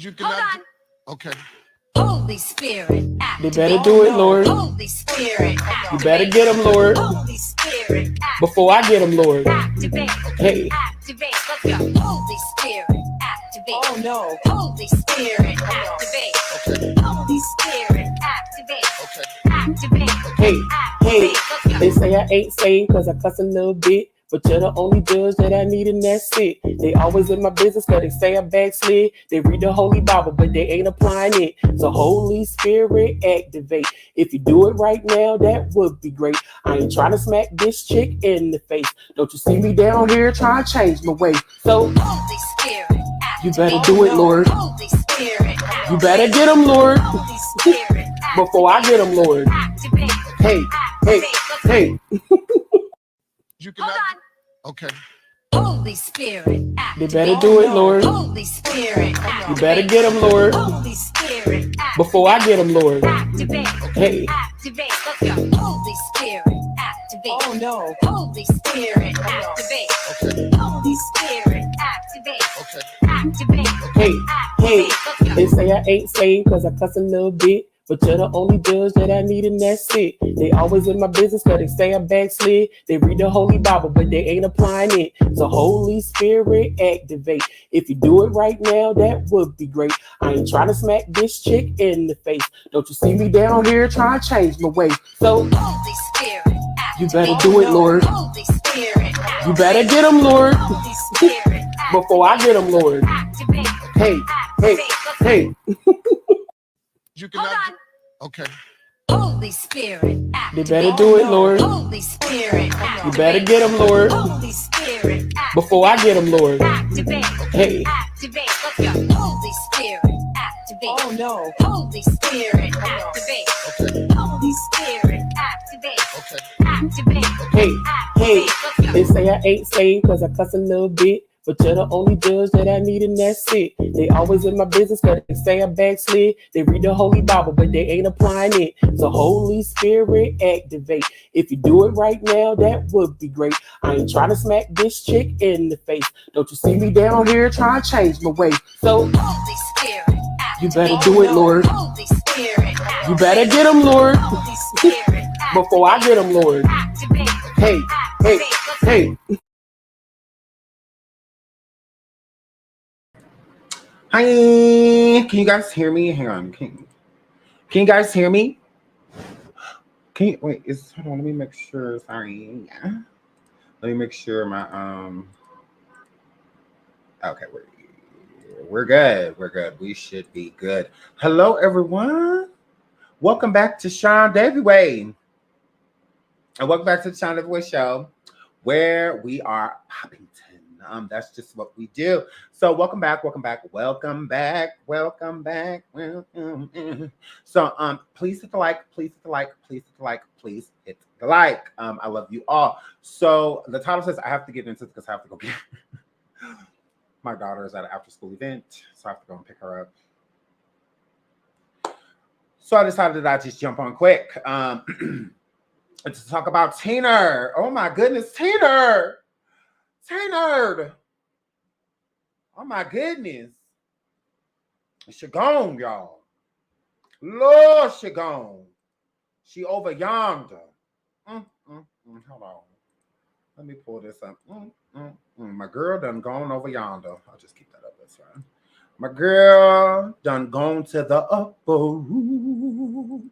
You cannot. Okay. Holy Spirit, They better do it, Lord. Holy Spirit, You better get them, Lord. Holy Spirit, Before I get them, Lord. activate. Hey. Activate. Let's go. Holy Spirit, activate. Oh no. Holy Spirit, activate. Okay. Holy Spirit, activate. Okay. Activate. Hey, hey, Let's go. they say I ain't saved cause I cuss a little bit. But you're the only judge that I need and that's it. They always in my business cause they say I backslid. They read the Holy Bible but they ain't applying it. So Holy Spirit activate. If you do it right now, that would be great. I ain't trying to smack this chick in the face. Don't you see me down here trying to change my way. So Holy Spirit, you better do it, Lord. Holy Spirit, You better get them, Lord. Holy Spirit, Before I get them, Lord. activate. Hey, hey, hey. You cannot. Okay. Holy Spirit, They activate. better do it, Lord. Holy Spirit, You better get them, Lord. Holy Spirit, Before I get them, Lord. activate. Hey. Activate. Let's go. Holy Spirit, activate. Oh no. Holy Spirit, activate. Okay. Holy Spirit, activate. Okay. Activate. Hey, hey, Let's go. they say I ain't saved cause I cuss a little bit. But you're the only judge that I need and that's it. They always in my business cause they say I backslid. They read the Holy Bible but they ain't applying it. So Holy Spirit activate. If you do it right now, that would be great. I ain't trying to smack this chick in the face. Don't you see me down here trying to change my way. So Holy Spirit, you better do it, Lord. Holy Spirit, You better get them, Lord. Holy Spirit, Before I get them, Lord. activate. Hey, hey, hey. You cannot. Okay. Holy Spirit, They activate. better do it, Lord. Holy Spirit, You activate. better get them, Lord. Holy Spirit, Before I get them, Lord. activate. Hey. Activate. Let's go. Holy Spirit, activate. Oh no. Holy Spirit, activate. Okay. Holy Spirit, activate. Okay. Activate. Hey, hey, Let's go. they say I ain't saved cause I cuss a little bit. But you're the only judge that I need and that's it. They always in my business cause they say I backslid. They read the Holy Bible but they ain't applying it. So Holy Spirit activate. If you do it right now, that would be great. I ain't trying to smack this chick in the face. Don't you see me down here trying to change my way. So Holy Spirit, you better do it, Lord. Holy Spirit, You better get them, Lord. Holy Spirit, Before I get them, Lord. activate. Hey, hey, hey. Hi, can you guys hear me? Hang on, can you guys hear me? Can you wait? Hold on. Let me make sure. Sorry, let me make sure my Okay, we're good. We're good. We should be good. Hello, everyone. Welcome back to SeanDavieWay, and welcome back to the SeanDavieWay show, where we are Poppington. That's just what we do. So welcome back, welcome back, welcome back, welcome back, welcome. So please hit the like, please hit the like, please hit the like, please hit the like. I love you all. So the title says I have to get into it because I have to go get my daughter is at an after school event, so I have to go and pick her up. So I decided that I'd just jump on quick to talk about Tina. Oh my goodness, Tina. Tina. Oh my goodness. She gone, y'all. Lord, she gone. She over yonder. Hold on. Let me pull this up. My girl done gone over yonder. I'll just keep that up. That's fine. My girl done gone to the upper room.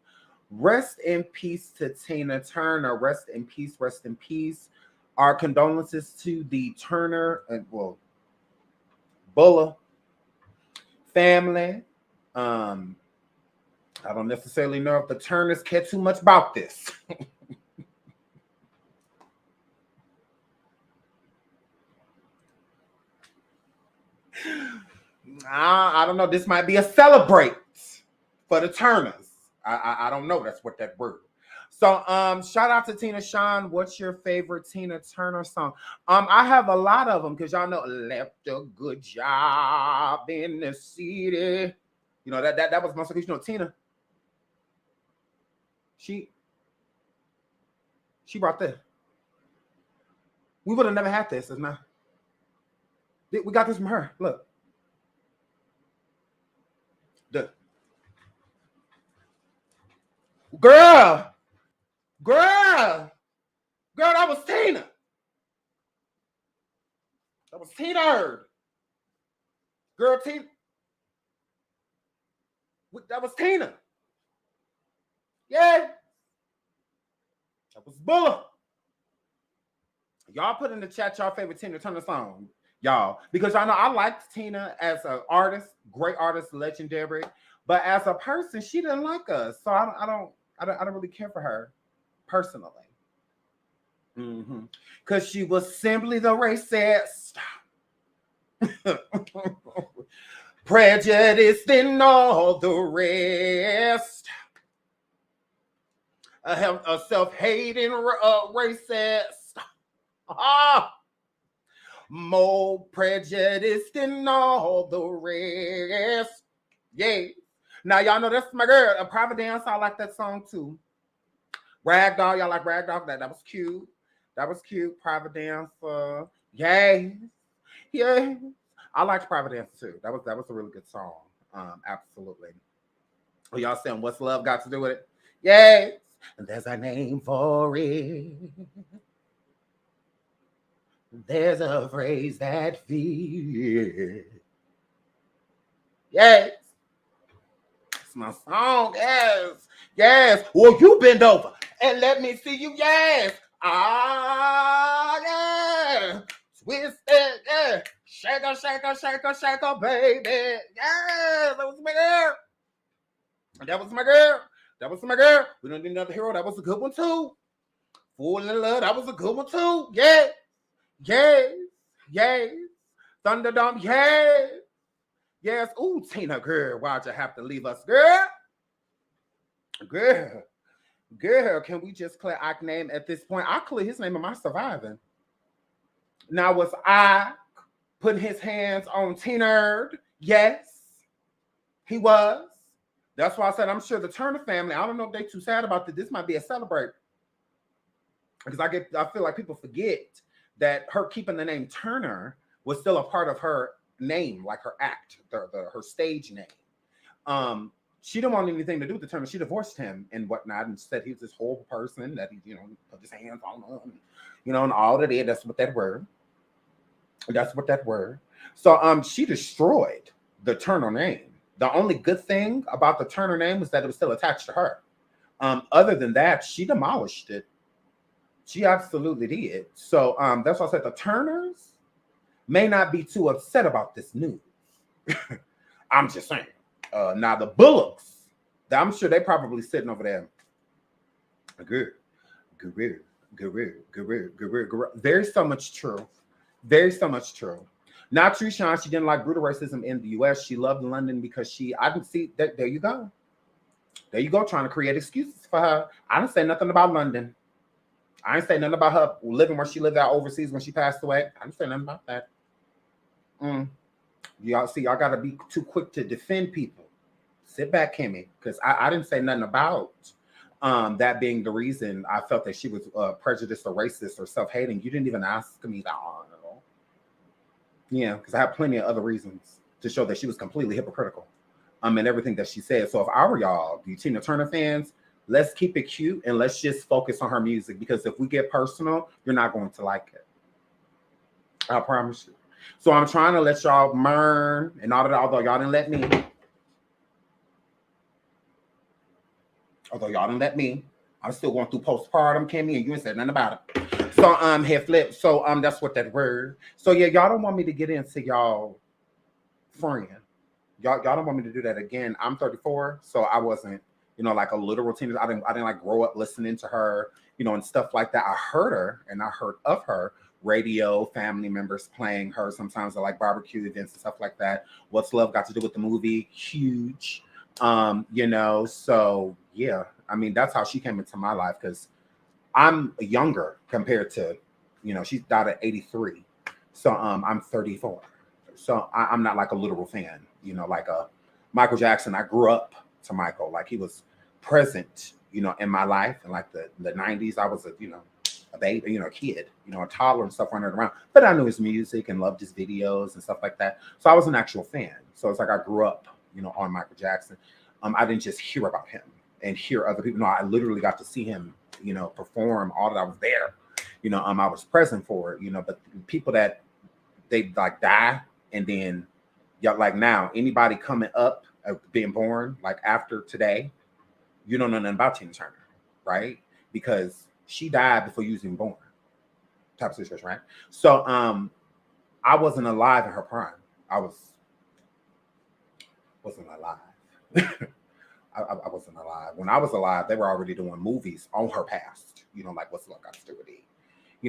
Rest in peace to Tina Turner. Rest in peace. Rest in peace. Our condolences to the Turner and Bulla family. I don't necessarily know if the Turners care too much about this. I don't know. This might be a celebrate for the Turners. I don't know. That's what that word. So shout out to Tina. Sean, what's your favorite Tina Turner song? I have a lot of them because y'all know left a good job in the city. You know that was my song. You know Tina. She brought this. We would have never had this. We got this from her. Look. Girl, girl, that was Tina. That was Tina. Girl, Tina. That was Tina. Yeah. That was Bulla. Y'all put in the chat y'all favorite Tina Turner song, y'all, because I know I liked Tina as an artist, great artist, legendary, but as a person, she didn't like us, so I don't really care for her personally, because she was simply the racist, prejudiced, and all the rest. A self-hating racist. More prejudiced than all the rest. Yeah. Now y'all know that's my girl. A Private Dance, I like that song too. Ragdoll, y'all like Ragdoll? That was cute. That was cute. Private Dance. Yay. Yeah. I liked Private Dance too. That was a really good song. Absolutely. Oh, y'all saying what's love got to do with it? Yes. And there's a name for it. There's a phrase that feels. Yes. It's my song. Yes. Yes. Well, you bend over and let me see you. Yes. Ah, yeah. Twist it. Yeah. Shake her, shake her, shake her, shake her, baby. Yeah. That was my girl. That was my girl. That was my girl. We don't need another hero. That was a good one too. Fool in Love. That was a good one too. Yeah. Yes, yes, Thunderdome, yes, yes. Ooh, Tina, girl, why'd you have to leave us, girl? Girl, can we just clear Ike's name at this point? I clear his name. Am I surviving? Now, was I putting his hands on Tina? Yes, he was. That's why I said I'm sure the Turner family, I don't know if they're too sad about this. This might be a celebrate. Because I feel like people forget that her keeping the name Turner was still a part of her name, like her act, her stage name. She didn't want anything to do with the Turner. She divorced him and whatnot, and said he was this horrible person that he, put his hands on him, and all that. That's what that word. That's what that word. So she destroyed the Turner name. The only good thing about the Turner name was that it was still attached to her. Other than that, she demolished it. She absolutely did. So that's why I said the Turners may not be too upset about this news. I'm just saying. Now the Bullocks, I'm sure they're probably sitting over there. Guru. There's so much truth. There's so much truth. Not true, Sean. She didn't like brutal racism in the U.S. She loved London because I didn't see that. There you go. There you go, trying to create excuses for her. I didn't say nothing about London. I ain't say nothing about her living where she lived out overseas when she passed away. I didn't say nothing about that. Y'all see, y'all got to be too quick to defend people. Sit back, Kimmy, because I didn't say nothing about that being the reason I felt that she was prejudiced or racist or self-hating. You didn't even ask me that. Yeah, because I have plenty of other reasons to show that she was completely hypocritical in everything that she said. So if I were y'all, you Tina Turner fans, let's keep it cute and let's just focus on her music, because if we get personal, you're not going to like it. I promise you. So I'm trying to let y'all learn and all that, although y'all didn't let me. I'm still going through postpartum, Kimmy, and you ain't said nothing about it. So head flip. So that's what that word. So yeah, y'all don't want me to get into y'all friend. Y'all don't want me to do that again. I'm 34, so I wasn't, like a literal teenager. I didn't like grow up listening to her, and stuff like that. I heard her and I heard of her. Radio, family members playing her sometimes at like barbecue events and stuff like that. What's Love got to do with the movie? Huge. So yeah, I mean, that's how she came into my life, because I'm younger compared to, she died at 83. So I'm 34. So I'm not like a literal fan, like a Michael Jackson. I grew up to Michael, like he was present, in my life. And like the 90s, I was a baby, a kid, a toddler and stuff running around. But I knew his music and loved his videos and stuff like that. So I was an actual fan. So it's like I grew up, on Michael Jackson. I didn't just hear about him. and hear other people. No, I literally got to see him, perform all that. I was there, I was present for it, but people that they like die and then like now anybody coming up being born like after today, you don't know nothing about Tina Turner, right? Because she died before you was even born, type of situation, right? So I wasn't alive in her prime. I wasn't alive. I wasn't alive. When I was alive, they were already doing movies on her past, like What's Love Got to Do with It,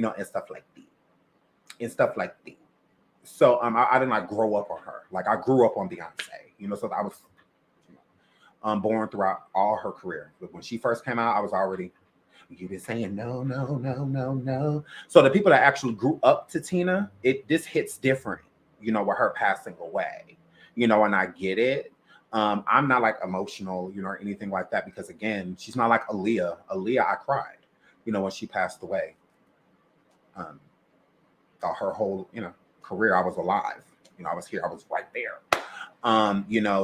and stuff like that. So I didn't like grow up on her. Like I grew up on Beyonce, so I was born throughout all her career. But when she first came out, I was already, you've been saying no, no, no, no, no. So the people that actually grew up to Tina, this hits different, with her passing away, and I get it. I'm not like emotional, or anything like that, because again, she's not like Aaliyah. Aaliyah, I cried, when she passed away. Her whole, career, I was alive. I was here, I was right there.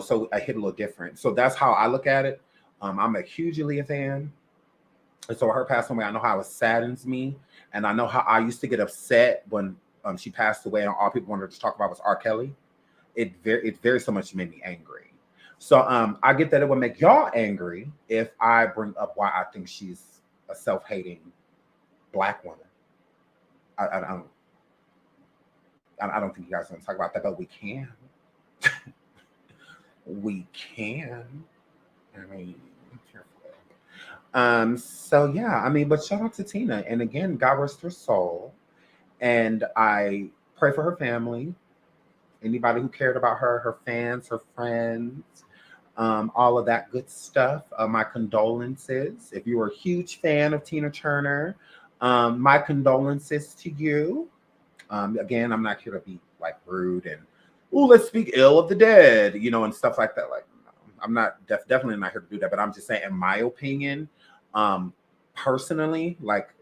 So I hit a little different. So that's how I look at it. I'm a huge Aaliyah fan. And so her passing away, I know how it saddens me. And I know how I used to get upset when she passed away and all people wanted to talk about was R. Kelly. It very so much made me angry. So I get that it would make y'all angry if I bring up why I think she's a self-hating Black woman. I don't think you guys want to talk about that, but we can. We can. I mean, so yeah, I mean, but shout out to Tina. And again, God rest her soul. And I pray for her family, anybody who cared about her, her fans, her friends, all of that good stuff. My condolences. If you were a huge fan of Tina Turner, my condolences to you. Again, I'm not here to be like rude and, oh, let's speak ill of the dead, and stuff like that. Like, no, I'm not definitely not here to do that. But I'm just saying, in my opinion, personally, like,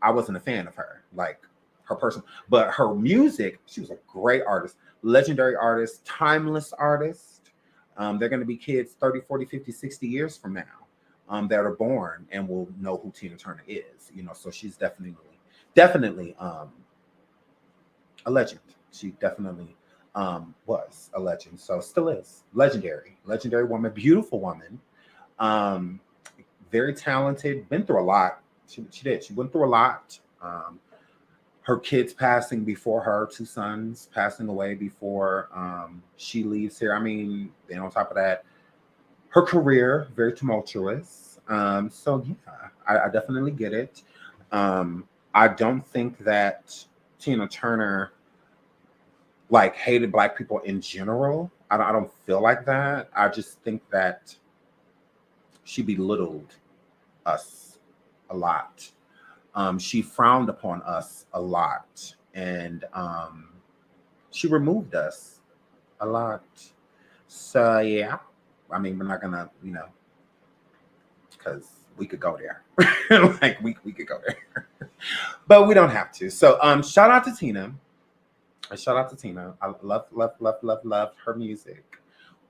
I wasn't a fan of her, like her person, but her music, she was a great artist, legendary artist, timeless artist. They're going to be kids 30, 40, 50, 60 years from now that are born and will know who Tina Turner is, so she's definitely a legend. She definitely was a legend. So still is legendary woman, beautiful woman, very talented, been through a lot. She went through a lot. Her kids passing before her, 2 sons passing away before she leaves here. I mean, then on top of that, her career, very tumultuous. So yeah, I definitely get it. I don't think that Tina Turner like hated Black people in general. I don't feel like that. I just think that she belittled us a lot. She frowned upon us a lot, and she removed us a lot. So yeah, I mean, we're not gonna, because we could go there. Like we could go there. But we don't have to. So shout out to Tina. I love her music.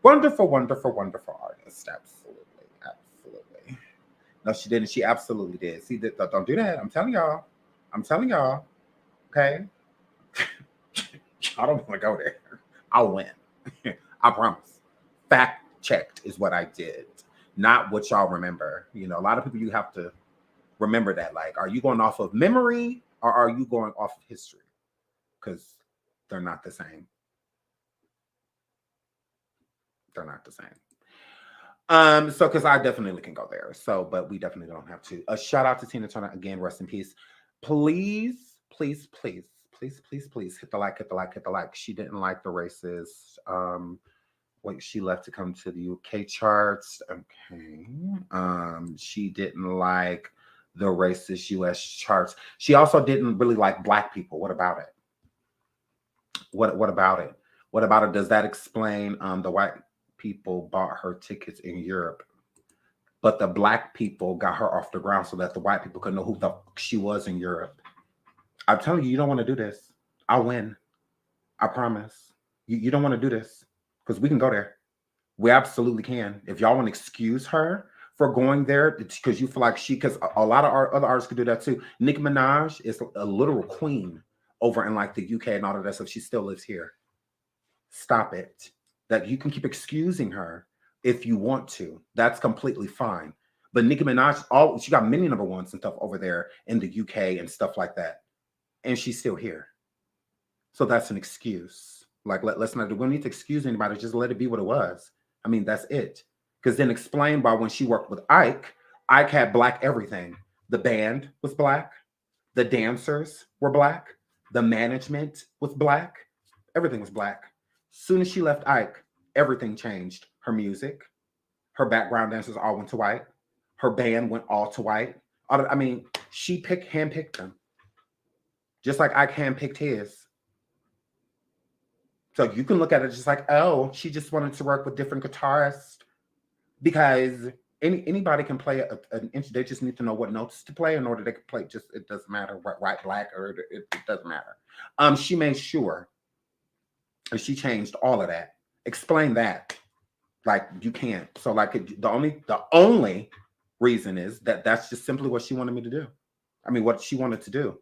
Wonderful artist. Absolutely. No, she didn't. She absolutely did. See, don't do that. I'm telling y'all. Okay. I don't want to go there. I'll win. I promise. Fact checked is what I did, not what y'all remember. A lot of people, you have to remember that. Like, are you going off of memory or are you going off of history? Because they're not the same. So because I definitely can go there. So, but we definitely don't have to. A shout out to Tina Turner again. Rest in peace. Please hit the like. She didn't like the racist. She left to come to the UK charts. Okay. She didn't like the racist US charts. She also didn't really like Black people. What about it? What about it? What about it? Does that explain the white people bought her tickets in Europe, but the Black people got her off the ground so that the white people could know who the fuck she was in Europe? I'm telling you, you don't want to do this. I'll win. I promise. You don't want to do this because we can go there. We absolutely can. If y'all want to excuse her for going there because you feel like because a lot of other artists could do that too. Nicki Minaj is a literal queen over in like the UK and all of that stuff. She still lives here. Stop it. That you can keep excusing her if you want to. That's completely fine. But Nicki Minaj, she got many number ones and stuff over there in the UK and stuff like that. And she's still here. So that's an excuse. Like, let's not, we don't need to excuse anybody. Just let it be what it was. I mean, that's it. Because then explain why when she worked with Ike had black everything. The band was black. The dancers were black. The management was black. Everything was black. Soon as she left Ike, everything changed. Her music, her background dancers all went to white. Her band went all to white. I mean, she handpicked them. Just like Ike handpicked his. So you can look at it just like, oh, she just wanted to work with different guitarists because anybody can play an instrument. They just need to know what notes to play in order they can play. Just it doesn't matter right, black, or it doesn't matter. She made sure, and she changed all of that. Explain that, like you can't. So like the only reason is that that's just simply what she wanted me to do. I mean, what she wanted to do.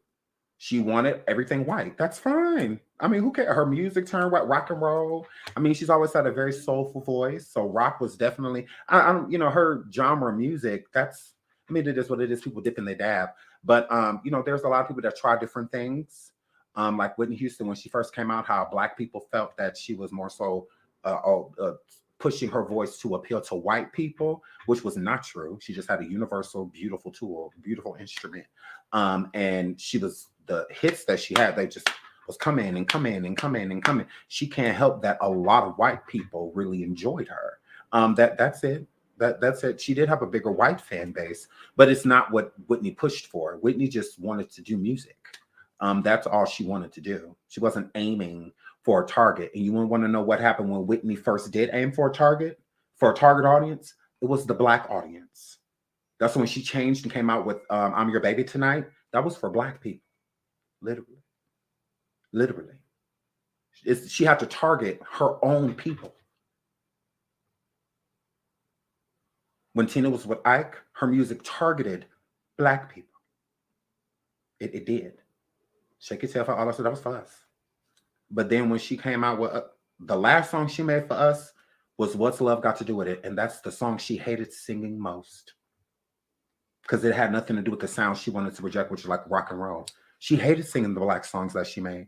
She wanted everything white. That's fine. I mean, who cares? Her music turned white, rock and roll. I mean, she's always had a very soulful voice. So rock was definitely, her genre music, I mean, it is what it is. People dip and they dab. But, there's a lot of people that try different things. Like Whitney Houston, when she first came out, how Black people felt that she was more so pushing her voice to appeal to white people, which was not true. She just had a universal, beautiful tool, beautiful instrument. And the hits that she had, they just was coming and coming and coming and coming. She can't help that a lot of white people really enjoyed her. That's it. That's it. She did have a bigger white fan base, but it's not what Whitney pushed for. Whitney just wanted to do music. That's all she wanted to do. She wasn't aiming for a target. And you want to know what happened when Whitney first did aim for a target audience? It was the Black audience. That's when she changed and came out with I'm Your Baby Tonight. That was for Black people. Literally. She had to target her own people. When Tina was with Ike, her music targeted Black people. It did. Shake Your Tail for all I said, that was for us. But then when she came out with the last song she made for us was What's Love Got to Do With It? And that's the song she hated singing most. Because it had nothing to do with the sound she wanted to project, which is like rock and roll. She hated singing the Black songs that she made.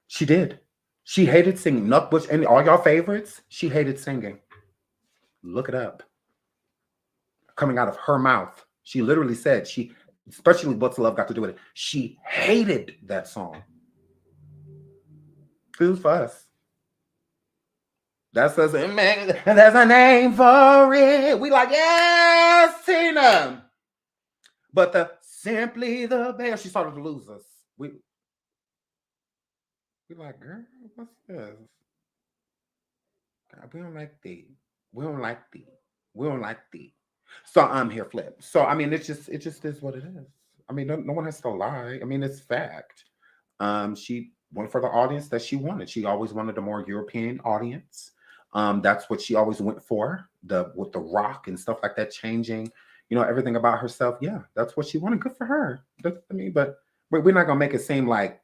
She did. She hated singing. Nutbush and all y'all favorites, she hated singing. Look it up. Coming out of her mouth. She literally said, especially What's Love Got to Do With It, she hated that song. It was for us. That says, man, there's a name for it. We like, yes, Tina. But the Simply the Best, she started to lose us. We like, girl, what's this? God, we don't like thee. We don't like thee. We don't like thee. So I'm here, Flip. So I mean, it just is what it is. I mean, no one has to lie. I mean, it's fact. She went for the audience that she wanted. She always wanted a more European audience. That's what she always went for. With the rock and stuff like that, changing, everything about herself. Yeah, that's what she wanted. Good for her. But we're not gonna make it seem like.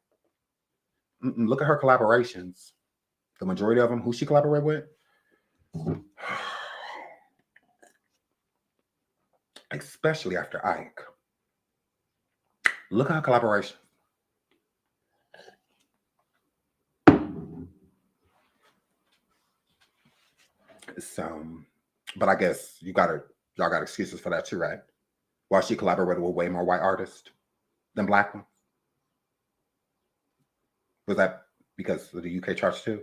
Look at her collaborations. The majority of them, who she collaborated with. Especially after Ike. Look at her collaboration. So, but I guess y'all got excuses for that too, right? While she collaborated with way more white artists than Black ones. Was that because of the UK charts too?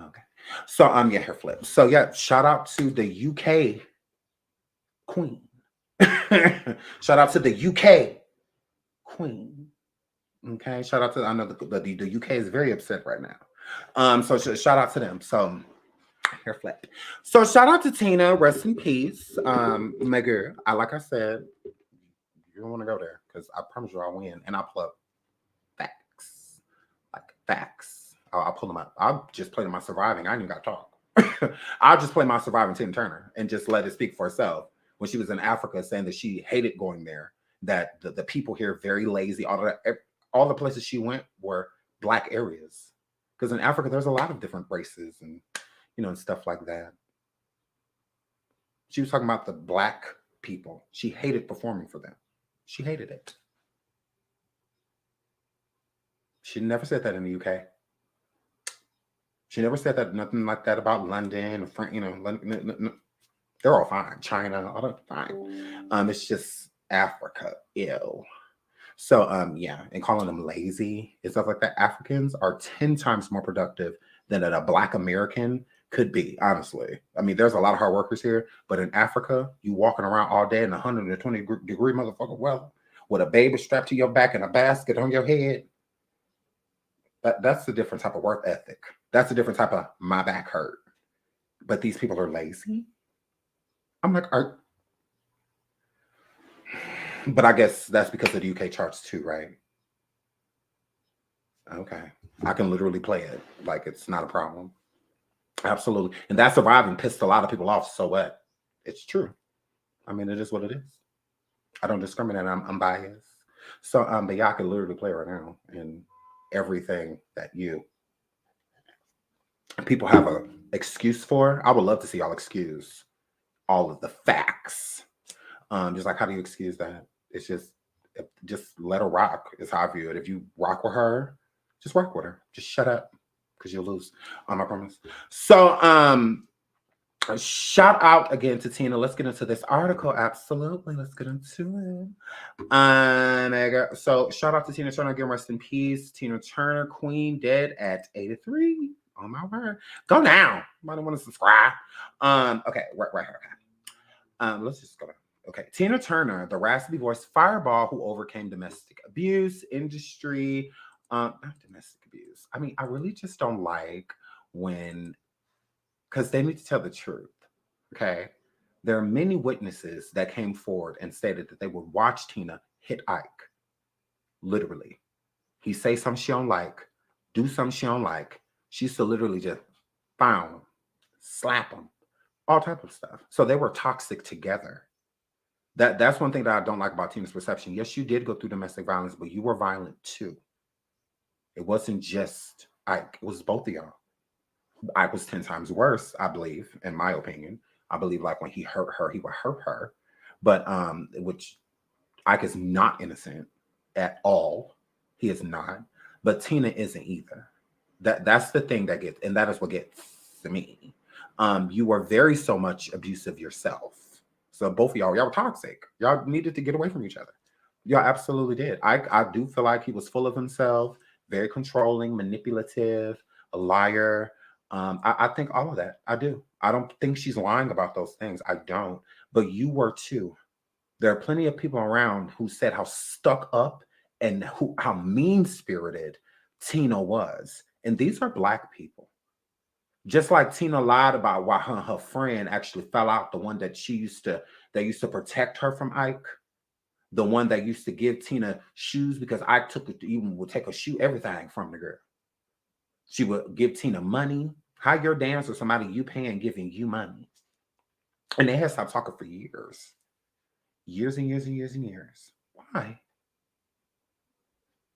Okay. So yeah, her Flip. So yeah, shout out to the UK queen. Shout out to the UK queen. Okay. Shout out to, I know the UK is very upset right now. So shout out to them. So here, Flip. So shout out to Tina. Rest in peace. My girl. Like I said, you don't want to go there because I promise you I'll win and I'll pull up facts. Like facts. I'll pull them up. I'll just play them on surviving. I ain't even got to talk. I'll just play my surviving Tina Turner and just let it speak for itself. When she was in Africa, saying that she hated going there, that the people here are very lazy. All the places she went were Black areas, because in Africa there's a lot of different races and and stuff like that. She was talking about the Black people. She hated performing for them. She hated it. She never said that in the UK. She never said that, nothing like that about London or France. London, they're all fine. China, all that fine. It's just Africa, ew. So yeah, and calling them lazy and stuff like that. Africans are 10 times more productive than a Black American could be, honestly. I mean, there's a lot of hard workers here, but in Africa, you walking around all day in 120-degree motherfucking weather with a baby strapped to your back and a basket on your head. That's a different type of work ethic. That's a different type of my back hurt. But these people are lazy. I'm like, but I guess that's because of the UK charts too, right? Okay. I can literally play it. Like, it's not a problem. Absolutely. And that surviving pissed a lot of people off. So what? It's true. I mean, it is what it is. I don't discriminate. I'm biased. So, but yeah, I can literally play right now. And everything that people have a excuse for, I would love to see y'all excuse all of the facts. Just like, how do you excuse that? It's just let her rock is how I view it. If you rock with her, just rock with her. Just shut up, because you'll lose. I promise. So shout out again to Tina. Let's get into this article. Absolutely, let's get into it. So shout out to Tina Turner. Again, rest in peace. Tina Turner, Queen, dead at 83. Oh my word. Go now. Might want to subscribe. Okay, right here. Okay. Let's just go down. Okay, Tina Turner, the raspy voice fireball who overcame domestic abuse, industry, not domestic abuse. I mean, I really just don't like when, because they need to tell the truth. Okay, there are many witnesses that came forward and stated that they would watch Tina hit Ike. Literally, he say something she don't like, do something she don't like. She used to literally just found, slap him, all type of stuff. So they were toxic together. That's one thing that I don't like about Tina's perception. Yes, you did go through domestic violence, but you were violent too. It wasn't just Ike. It was both of y'all. Ike was 10 times worse, I believe, in my opinion. I believe like when he hurt her, he would hurt her. But which Ike is not innocent at all. He is not. But Tina isn't either. That's the thing that gets, and that is what gets to me. You were very so much abusive yourself. So both of y'all were toxic. Y'all needed to get away from each other. Y'all absolutely did. I do feel like he was full of himself, very controlling, manipulative, a liar. I think all of that. I do. I don't think she's lying about those things. I don't. But you were too. There are plenty of people around who said how stuck up and how mean-spirited Tina was. And these are Black people. Just like Tina lied about why her friend actually fell out, the one that used to protect her from Ike, the one that used to give Tina shoes because Ike would take a shoe, everything from the girl. She would give Tina money. How your dance with somebody you paying giving you money. And they had stopped talking for years. Years and years and years and years. Why?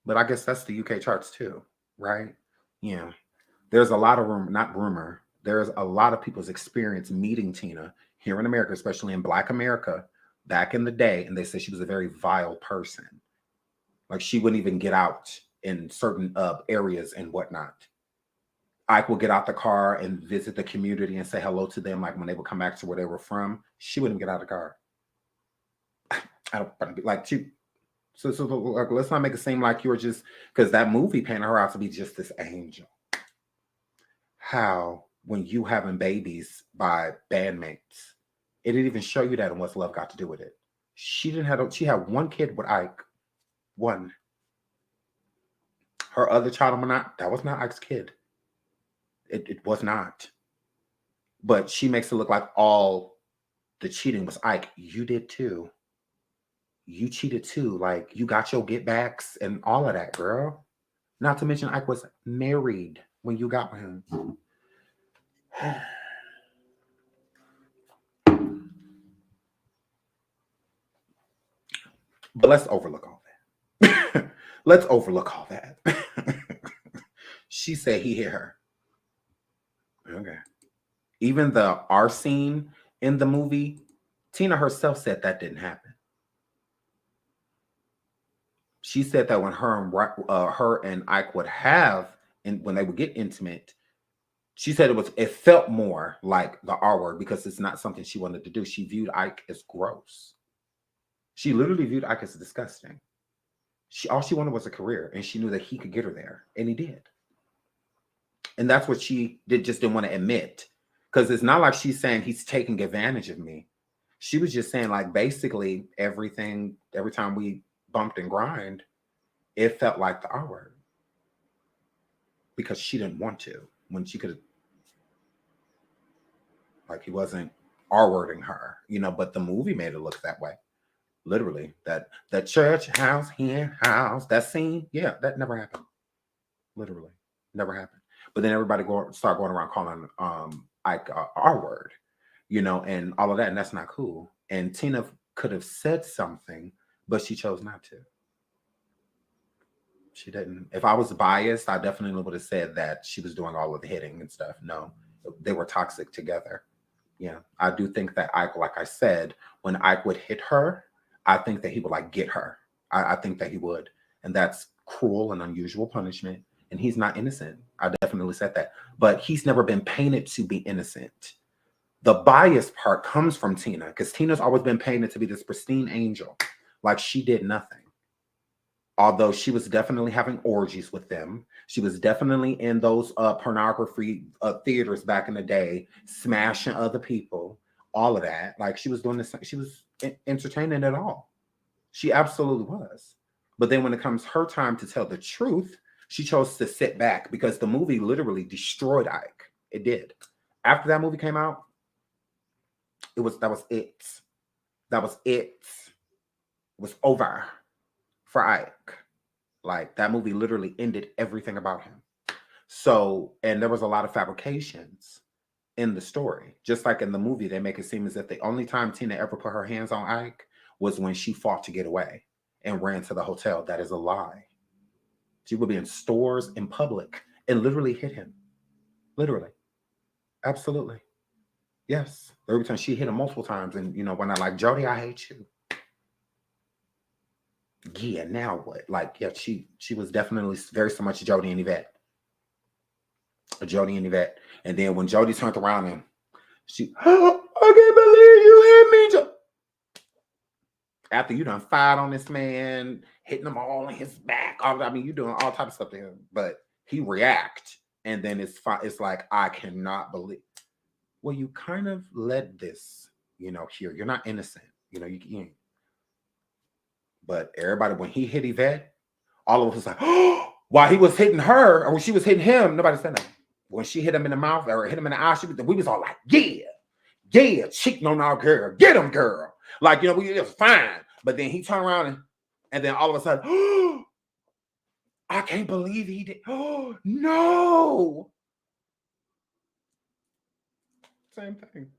But I guess that's the UK charts too, right? Yeah. There's a lot of there's a lot of people's experience meeting Tina here in America, especially in Black America back in the day. And they said she was a very vile person. Like she wouldn't even get out in certain areas and whatnot. Ike would get out the car and visit the community and say hello to them. Like when they would come back to where they were from, she wouldn't get out of the car. I don't want to be like you. So like, let's not make it seem like you were just, because that movie painted her out to be just this angel. How when you having babies by bandmates, it didn't even show you that, and what's love got to do with it? She had one kid with Ike. One. Her other child, that was not Ike's kid. It was not. But she makes it look like all the cheating was Ike. You did too. You cheated too. Like you got your get backs and all of that, girl. Not to mention Ike was married when you got with him. But let's overlook all that. Let's overlook all that. She said he hit her. Okay. Even the R scene in the movie, Tina herself said that didn't happen. She said that when her and Ike would have, and when they would get intimate, she said it felt more like the R word because it's not something she wanted to do. She viewed Ike as gross. She literally viewed Ike as disgusting. All she wanted was a career, and she knew that he could get her there, and he did. And that's what she just didn't want to admit, because it's not like she's saying he's taking advantage of me. She was just saying, like, basically every time we bumped and grind, it felt like the R word because she didn't want to, when she could, like, he wasn't R wording her, but the movie made it look that way. Literally, that church house, here house, that scene, yeah, that never happened. Literally, never happened. But then everybody start going around calling Ike R word, and all of that, and that's not cool. And Tina could have said something, but she chose not to. She didn't. If I was biased, I definitely would have said that she was doing all of the hitting and stuff. No, they were toxic together. Yeah, I do think that Ike, like I said, when Ike would hit her, I think that he would like get her. I think that he would. And that's cruel and unusual punishment. And he's not innocent. I definitely said that. But he's never been painted to be innocent. The bias part comes from Tina, because Tina's always been painted to be this pristine angel. Like she did nothing. Although she was definitely having orgies with them. She was definitely in those pornography theaters back in the day, smashing other people, all of that. Like she was doing this. She was entertaining it all. She absolutely was. But then when it comes her time to tell the truth, she chose to sit back because the movie literally destroyed Ike. It did. After that movie came out, that was it. That was it. It was over for Ike. Like that movie literally ended everything about him. So, and there was a lot of fabrications in the story. Just like in the movie, they make it seem as if the only time Tina ever put her hands on Ike was when she fought to get away and ran to the hotel. That is a lie. She would be in stores, in public, and literally hit him. Literally. Absolutely. Yes. Every time she hit him multiple times. And, when I like, Jody, I hate you. Yeah, now what? Like, yeah, she was definitely very so much Jody and Yvette. Jody and Yvette. And then when Jody turned around and she, oh, I can't believe you hit me. After you done fired on this man, hitting him all in his back. You doing all type of stuff to him. But he react. And then it's like, I cannot believe. Well, you kind of led this, here. You're not innocent. You ain't. But everybody, when he hit Yvette, all of us was like, oh, while he was hitting her, or when she was hitting him, nobody said nothing. When she hit him in the mouth or hit him in the eye, we was all like, yeah, cheating on our girl. Get him, girl. Like, it was fine. But then he turned around and then all of a sudden, oh, I can't believe he did. Oh, no. Same thing.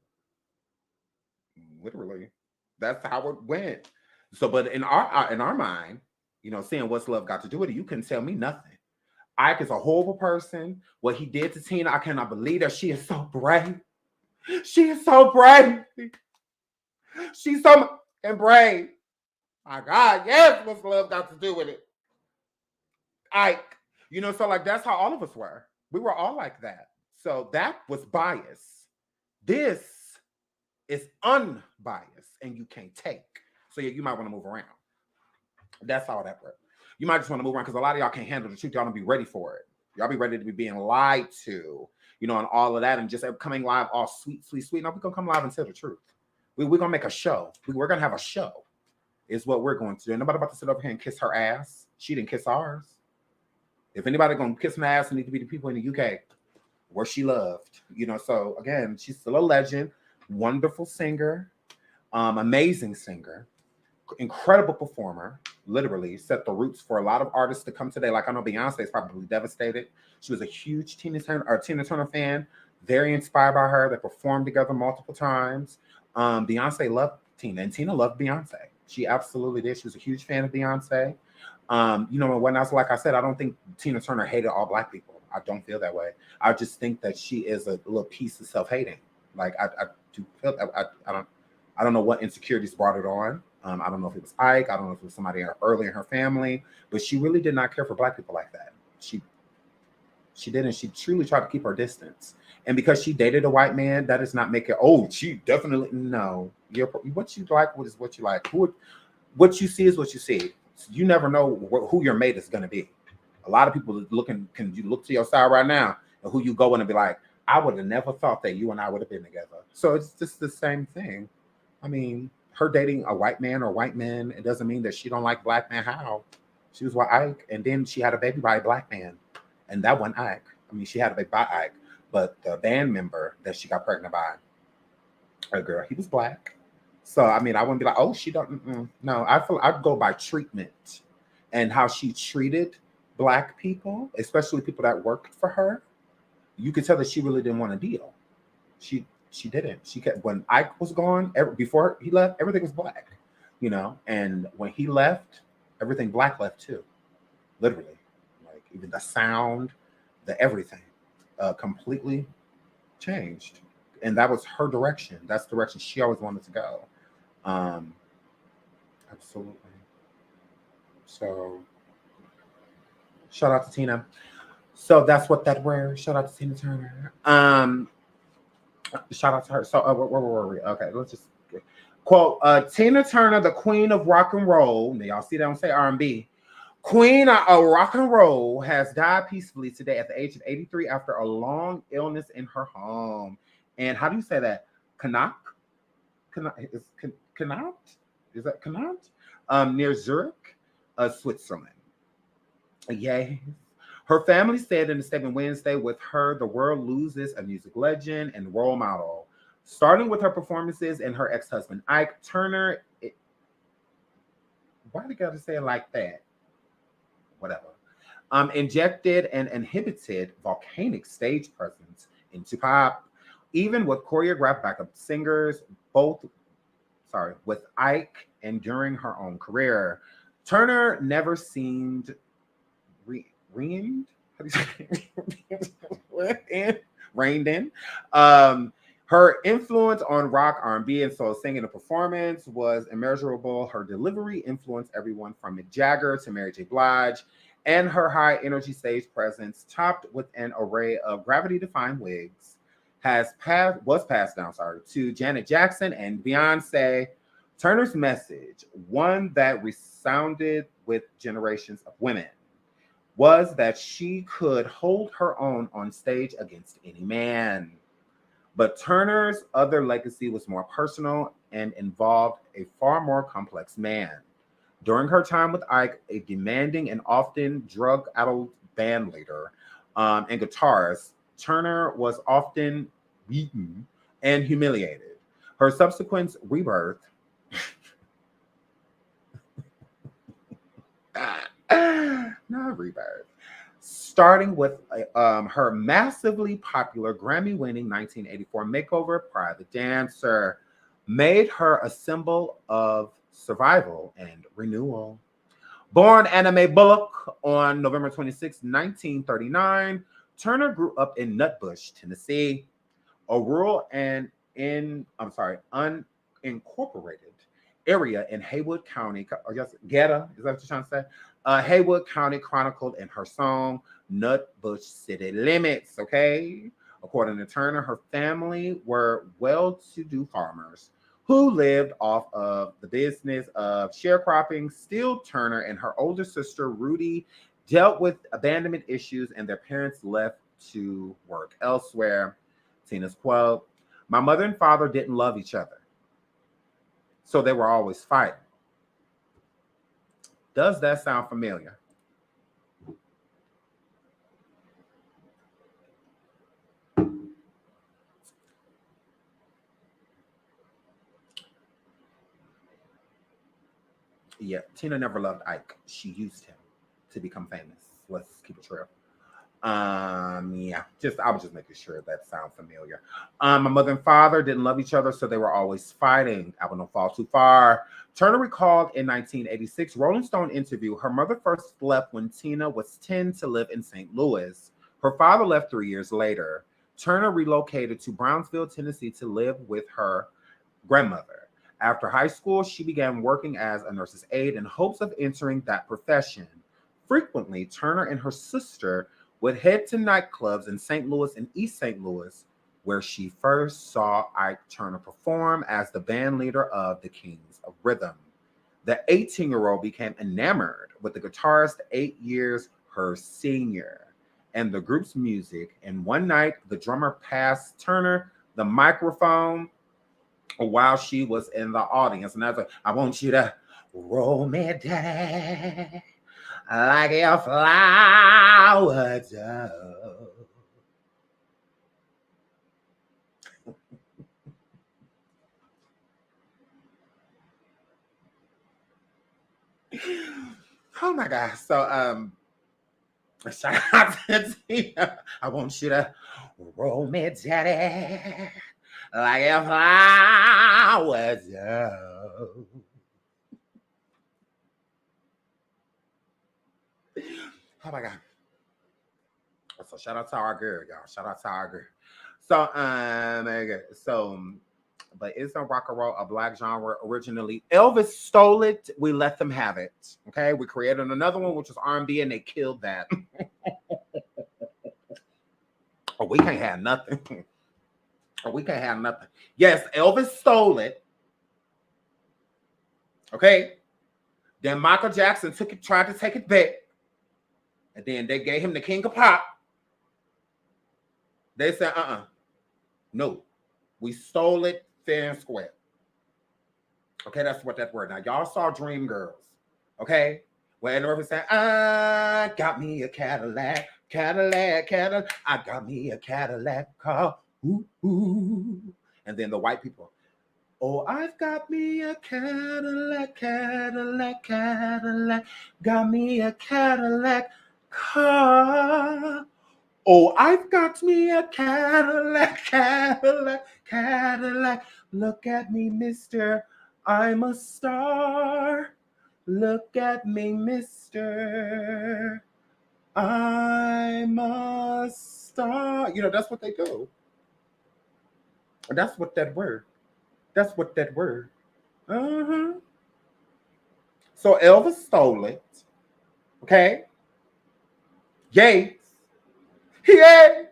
Literally. That's how it went. So, but in our mind, seeing what's love got to do with it, you couldn't tell me nothing. Ike is a horrible person. What he did to Tina, I cannot believe that. She is so brave. She is so brave. She's so brave. My God, yes, what's love got to do with it? Ike, so like that's how all of us were. We were all like that. So that was bias. This is unbiased, and you can't take. So yeah, you might want to move around. That's all that works. You might just want to move around because a lot of y'all can't handle the truth. Y'all don't be ready for it. Y'all be ready to be being lied to, and all of that, and just coming live all sweet. No, we're going to come live and tell the truth. We're going to make a show. We're going to have a show is what we're going to do. Nobody about to sit over here and kiss her ass. She didn't kiss ours. If anybody going to kiss my ass, it need to be the people in the UK where she loved. So again, she's still a legend. Wonderful singer. Amazing singer. Incredible performer, literally set the roots for a lot of artists to come today. Like I know Beyonce is probably devastated. She was a huge Tina Turner fan, very inspired by her. They performed together multiple times. Beyonce loved Tina, and Tina loved Beyonce. She absolutely did. She was a huge fan of Beyonce. You know, when I was like I said, I don't think Tina Turner hated all black people. I don't feel that way. I just think that she is a little piece of self-hating. Like I do feel I don't know what insecurities brought it on. I don't know if it was Ike. I don't know if it was somebody early in her family, but she really did not care for black people like that. She didn't. She truly tried to keep her distance. And because she dated a white man, that does not make it. Oh, she definitely no. What you like is what you like. What you see is what you see. You never know who your mate is going to be. A lot of people looking. Can you look to your side right now and who you go in and be like, I would have never thought that you and I would have been together. So it's just the same thing. I mean, her dating a white man or white men, it doesn't mean that she don't like black men. How? She was with Ike, and then she had a baby by a black man, and that wasn't Ike. I mean, she had a baby by Ike, but the band member that she got pregnant by, a girl, he was black. So I mean, I wouldn't be like, oh, she don't. No, I feel I'd go by treatment and how she treated black people, especially people that worked for her. You could tell that she really didn't want a deal. She didn't. She kept when Ike was gone. Before he left, everything was black, you know. And when he left, everything black left too. Literally, like even the sound, the everything, completely changed. And that was her direction. That's the direction she always wanted to go. Absolutely. So, shout out to Tina. So that's what that were. Shout out to Tina Turner. Shout out to her. So where were we? Okay, let's just quote Tina Turner, the queen of rock and roll. Now y'all see that I don't say R&B. Queen of rock and roll has died peacefully today at the age of 83 after a long illness in her home. And how do you say that? Connacht? Connacht? Is that Connacht? Near Zurich, Switzerland. Yay. Her family said in a statement Wednesday, with her, the world loses a music legend and role model. Starting with her performances and her ex-husband, Ike Turner. Why do you got to say it like that? Whatever. Injected and inhibited volcanic stage presence into pop, even with choreographed backup singers, with Ike and during her own career. Turner never seemed reined in. Her influence on rock, R&B, and soul singing and performance was immeasurable. Her delivery influenced everyone from Mick Jagger to Mary J. Blige, and her high energy stage presence, topped with an array of gravity-defying wigs, was passed down to Janet Jackson and Beyonce. Turner's message, one that resounded with generations of women, was that she could hold her own on stage against any man. But Turner's other legacy was more personal and involved a far more complex man. During her time with Ike, a demanding and often drug-addled band leader and guitarist, Turner was often beaten and humiliated. Her subsequent rebirth not rebirth. Starting with her massively popular Grammy-winning 1984 makeover, Private Dancer, made her a symbol of survival and renewal. Born Anna Mae Bullock on November 26, 1939, Turner grew up in Nutbush, Tennessee, a rural and unincorporated area in Haywood County. I guess Geta, is that what you're trying to say? Haywood County chronicled in her song Nutbush City Limits, okay? According to Turner, her family were well-to-do farmers who lived off of the business of sharecropping. Still, Turner and her older sister, Rudy, dealt with abandonment issues and their parents left to work elsewhere. Tina's quote, "My mother and father didn't love each other, so they were always fighting." Does that sound familiar? Yeah, Tina never loved Ike. She used him to become famous. Let's keep it real. Yeah, I was just making sure that sounds familiar. My mother and father didn't love each other, so they were always fighting. I wouldn't fall too far. Turner recalled in 1986 Rolling Stone interview, her mother first left when Tina was 10 to live in St. Louis. Her father left 3 years later. Turner relocated to Brownsville, Tennessee to live with her grandmother. After high school, she began working as a nurse's aide in hopes of entering that profession. Frequently, Turner and her sister would head to nightclubs in St. Louis and East St. Louis, where she first saw Ike Turner perform as the band leader of the Kings of Rhythm. The 18-year-old became enamored with the guitarist 8 years her senior and the group's music. And one night, the drummer passed Turner the microphone while she was in the audience. And I was like, I want you to roll me down like a flower does. Oh my God. So shout out to Tina. I want you to roll me daddy like a flower does. Oh my God. So shout out to our girl, y'all. Shout out to our girl. But it's a rock and roll, a black genre originally. Elvis stole it. We let them have it. Okay, we created another one, which was R&B, and they killed that. Oh, we can't have nothing. Oh, we can't have nothing. Yes, Elvis stole it. Okay. Then Michael Jackson tried to take it back. And then they gave him the King of Pop. They said, no, we stole it fair and square. Okay, that's what that word. Now, y'all saw Dream Girls, okay? Where North said, I got me a Cadillac. I got me a Cadillac car. Ooh, ooh. And then the white people, oh, I've got me a Cadillac. Got me a Cadillac car. Oh, I've got me a Cadillac. Look at me, mister. I'm a star. Look at me, mister. I'm a star. You know, that's what they do. That's what that word. Uh-huh. So Elvis stole it. Okay? Yay. Yeah.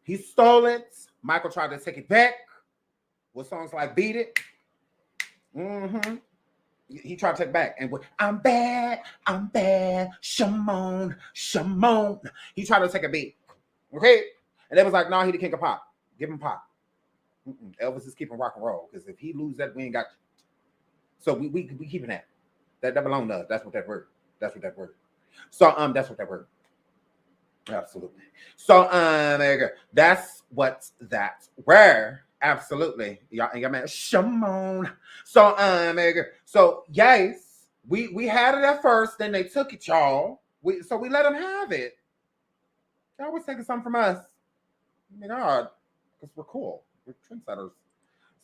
He stole it. Michael tried to take it back with songs like Beat It. Mm-hmm. He tried to take it back. And with I'm bad, Shimon. He tried to take a beat. Okay? And they was like, no, he the king of pop. Give him pop. Elvis is keeping rock and roll. Because if he lose that, we ain't got. So we keeping that. That belong to us. That's what that word. So that's what that word. Absolutely. So there you go. That's what that word. Absolutely. Y'all man, Shimon. So there you go. So yes, we had it at first, then they took it, y'all. We let them have it. Y'all was taking something from us. Oh my God, because we're cool. We're trendsetters.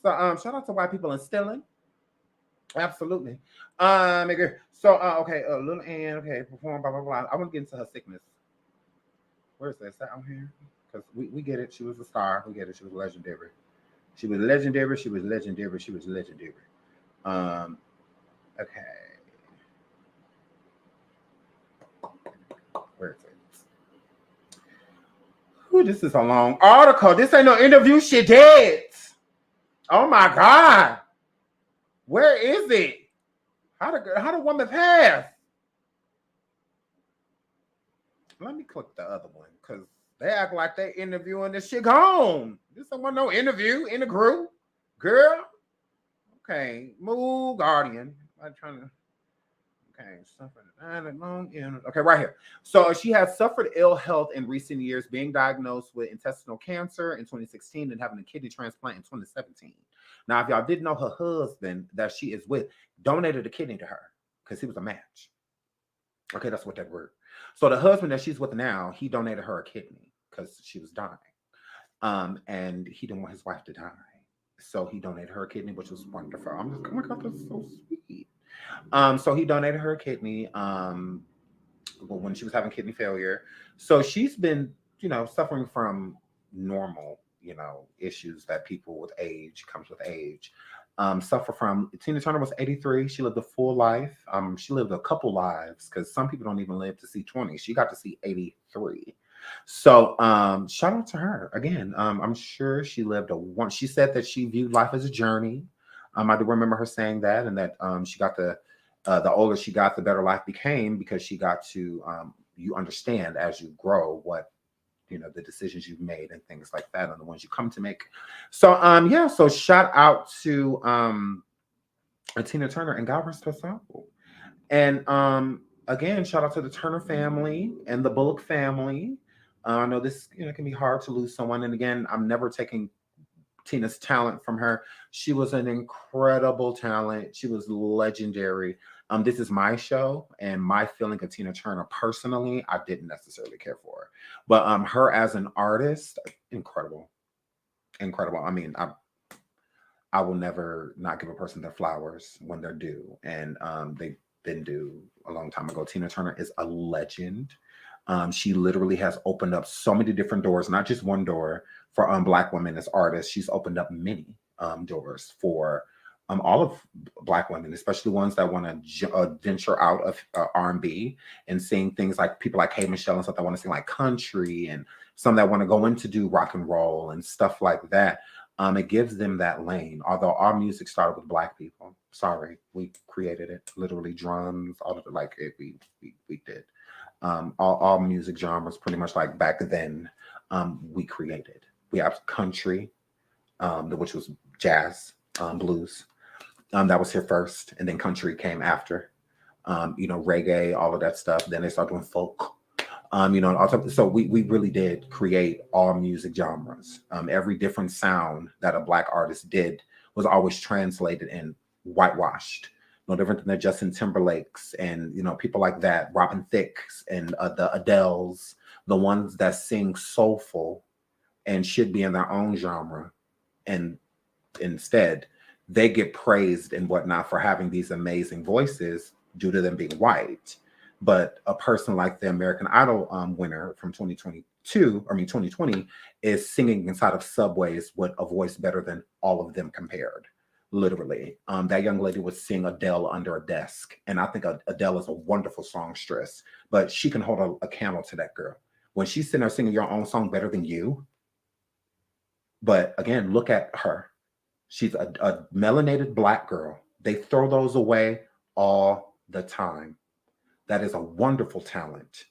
So shout out to white people instilling. Absolutely. So okay, Lil Ann, okay, perform, blah blah blah. I want to get into her sickness. Where is that? Is that on here? Because we get it. She was a star. We get it. She was legendary. Okay. Where is it? Ooh, this is a long article. This ain't no interview. She did. Oh my God. Where is it? How the woman pass? Let me click the other one because they act like they interviewing this shit gone. This ain't no interview in the group. Girl. Okay. Move, Guardian. I'm trying to. Okay. Okay, right here. So she has suffered ill health in recent years, being diagnosed with intestinal cancer in 2016 and having a kidney transplant in 2017. Now, if y'all didn't know, her husband that she is with donated a kidney to her because he was a match. Okay, that's what that word. So the husband that she's with now, he donated her a kidney because she was dying. And he didn't want his wife to die. So he donated her a kidney, which was wonderful. I'm just, oh my God, that's so sweet. So he donated her a kidney when she was having kidney failure. So she's been, suffering from normal, issues that people with age comes with age. Suffer from. Tina Turner was 83. She lived a full life. She lived a couple lives because some people don't even live to see 20. She got to see 83. So shout out to her again. I'm sure she lived she said that she viewed life as a journey. I do remember her saying that, and that she got the older she got, the better life became, because she got to you understand as you grow what the decisions you've made and things like that, and the ones you come to make. So so shout out to Tina Turner, and God rest her soul. And again, shout out to the Turner family and the Bullock family. I know this can be hard to lose someone, and again, I'm never taking Tina's talent from her. She was an incredible talent. She was legendary. This is my show, and my feeling of Tina Turner personally, I didn't necessarily care for her. But her as an artist, incredible. Incredible. I mean, I will never not give a person their flowers when they're due. And they've been due a long time ago. Tina Turner is a legend. She literally has opened up so many different doors, not just one door for Black women as artists. She's opened up many doors for all of Black women, especially ones that want to venture out of R&B and sing things like people like Hey Michelle and stuff that want to sing like country, and some that want to go in to do rock and roll and stuff like that. It gives them that lane. Although our music started with Black people. Sorry, we created it. Literally drums, all of it, like it, we did. All music genres pretty much like back then we created. We have country, which was jazz, blues. That was here first, and then country came after. Reggae, all of that stuff. Then they started doing folk. So we really did create all music genres. Every different sound that a Black artist did was always translated and whitewashed. No different than the Justin Timberlakes and people like that, Robin Thicke's and the Adeles, the ones that sing soulful and should be in their own genre, and instead they get praised and whatnot for having these amazing voices due to them being white. But a person like the American Idol winner from 2020 is singing inside of subways with a voice better than all of them compared. Literally. That young lady would sing Adele under a desk. And I think Adele is a wonderful songstress, but she can hold a candle to that girl. When she's sitting there singing your own song better than you. But again, look at her. She's a melanated Black girl. They throw those away all the time. That is a wonderful talent.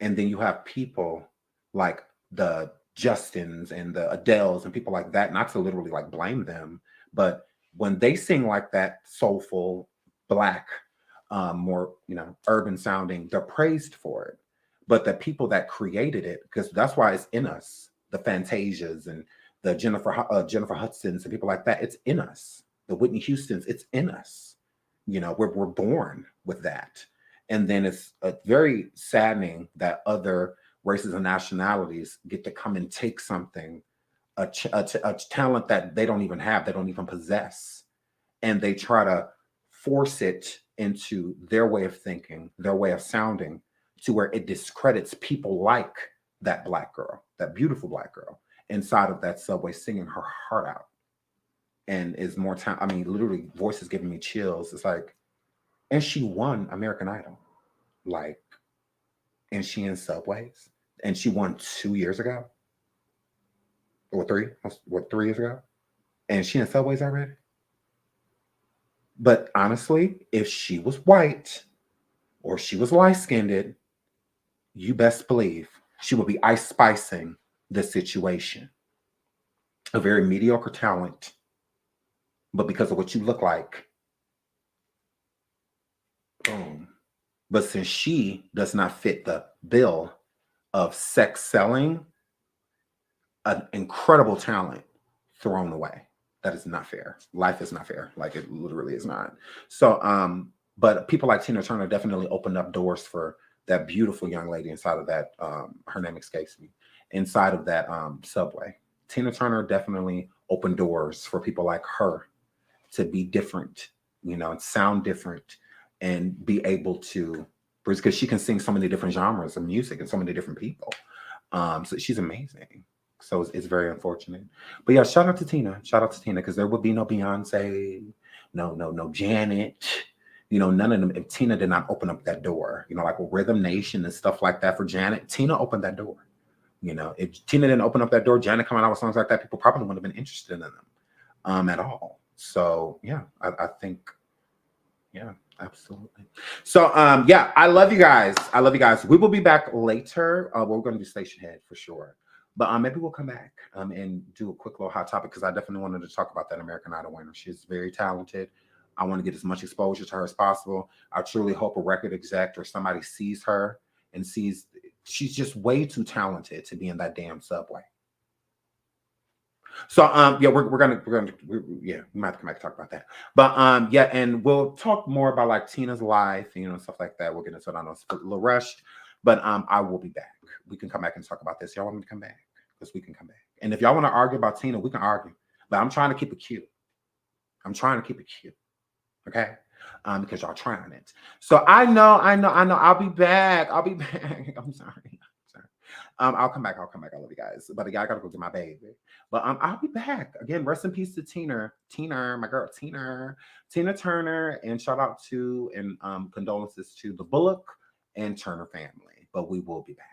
And then you have people like the Justins and the Adeles and people like that, not to literally like blame them, but when they sing like that, soulful, Black, more, urban sounding, they're praised for it. But the people that created it, because that's why it's in us, the Fantasias and the Jennifer Hudsons and people like that, it's in us. The Whitney Houstons, it's in us. We're born with that. And then it's very saddening that other races and nationalities get to come and take something, a talent that they don't even have, they don't even possess, and they try to force it into their way of thinking, their way of sounding, to where it discredits people like that Black girl, that beautiful Black girl, inside of that subway singing her heart out. And is more time. I mean, literally, voices giving me chills. It's like, and she won American Idol, like, and she in subways, and she won 2 years ago, or 3 years ago, and she in subways already. But honestly, if she was white or she was light-skinned, you best believe she would be ice spicing the situation. A very mediocre talent, but because of what you look like, boom. But since she does not fit the bill of sex selling, an incredible talent thrown away. That is not fair. Life is not fair. Like, it literally is not. So, but people like Tina Turner definitely opened up doors for that beautiful young lady inside of that, her name escapes me, inside of that subway. Tina Turner definitely opened doors for people like her to be different, you know, and sound different and be able to, because she can sing so many different genres of music and so many different people. So she's amazing. So it's very unfortunate. But yeah, shout out to Tina. Shout out to Tina, because there would be no Beyonce, no Janet, you know, none of them if Tina did not open up that door. You know, like with Rhythm Nation and stuff like that for Janet. Tina opened that door. You know, if Tina didn't open up that door, Janet coming out with songs like that, people probably wouldn't have been interested in them at all. So yeah, I think, yeah, absolutely. So yeah, I love you guys. I love you guys. We will be back later. We're going to do Station Head for sure. But maybe we'll come back and do a quick little hot topic, because I definitely wanted to talk about that American Idol winner. She's very talented. I want to get as much exposure to her as possible. I truly hope a record exec or somebody sees her and sees she's just way too talented to be in that damn subway. So yeah, we're gonna yeah, we might have to come back and talk about that. But yeah, and we'll talk more about like Tina's life, you know, stuff like that. We'll get into it. I know it's a little rushed, but I will be back. We can come back and talk about this. Y'all want me to come back? Because we can come back. And if y'all want to argue about Tina, we can argue. But I'm trying to keep it cute. I'm trying to keep it cute. Okay? Because y'all trying it. So I know. I'll be back. I'm sorry. I'll come back. I love you guys. But I gotta go get my baby. But I'll be back. Again, rest in peace to Tina, my girl, Tina Turner, and shout out to and condolences to the Bullock and Turner family. But we will be back.